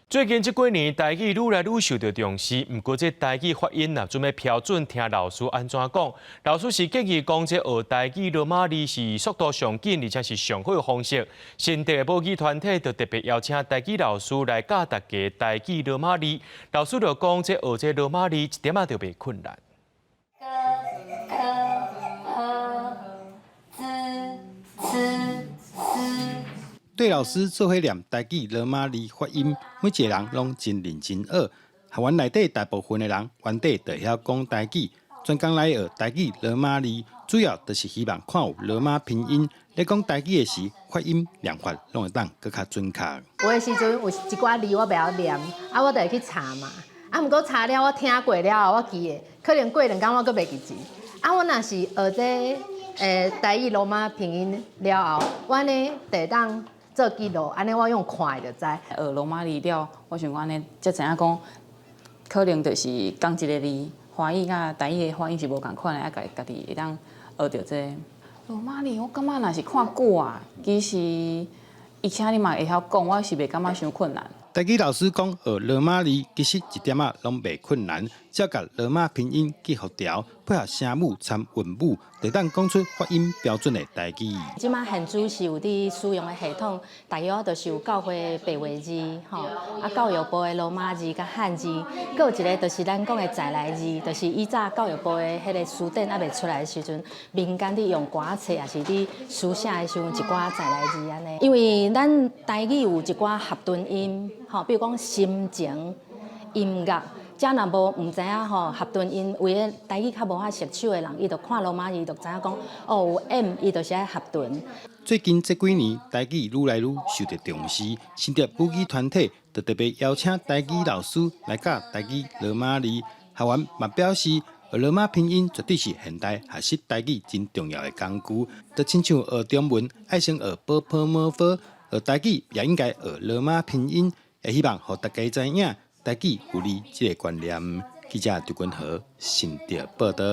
最近这几年，台语愈来愈受到重视。不过，这台语发音准备标准，听老师安怎讲？老师是建议讲，这学台语罗马字是速度上紧，而且是上好的方式。新地的母语团体就特别邀请台语老师来教大家台语罗马字。老师就讲，这学这罗马字一点仔都袂困难。对老师做伙念台语罗马字发音，每一个人拢真认真学。学院内底大部分的人原底就会晓讲台语，专工来学台语罗马字，主要就是希望看有罗马拼音。咧讲台语的时，发音念法拢会当更较准确。有的时阵有一寡字我袂晓念，我就会去查嘛。毋过查了我听过了，我记的，可能过2天我阁袂记住。我若是学这台语罗马拼音了后，我呢得当做记录，安尼我用看的就知。学罗马字了，我想讲呢，才知影讲，可能就是讲一个字，华语甲台语的发音是无共款的，家己会当学到这罗马字。我感觉若是看久啊，其实而且你嘛会晓讲，我是袂感觉伤困难。台语老师讲学罗马字，其实一点仔拢袂困难，只要甲罗马拼音记复调，配合声母参韵母，就当讲出发音标准的台语。即马现主是有伫使用的系统，大约都是有教会白话字，教育部的罗马字甲汉字，阁有一个就是咱讲的在来字，就是以早教育部的迄个书典还袂出来的时阵，民间伫用歌册也是伫书写的时候一寡在来字安尼。因为咱台语有一寡合顿音，比如讲心情、音乐。遮若唔知影合顿音，为个台语较无法熟手的人，伊就看罗马字就知影讲，有 M， 伊就是爱合顿。最近这几年，台语愈来愈受到重视，新竹母语团体就特别邀请台语老师来教台语罗马字。学员嘛表示，学罗马拼音绝对是现代学习台语真重要的工具，就亲像学中文爱先学波波摸佛，学台语也应该学罗马拼音，也希望让大家知影。台语有利这个观念，记者刘君和新竹报道。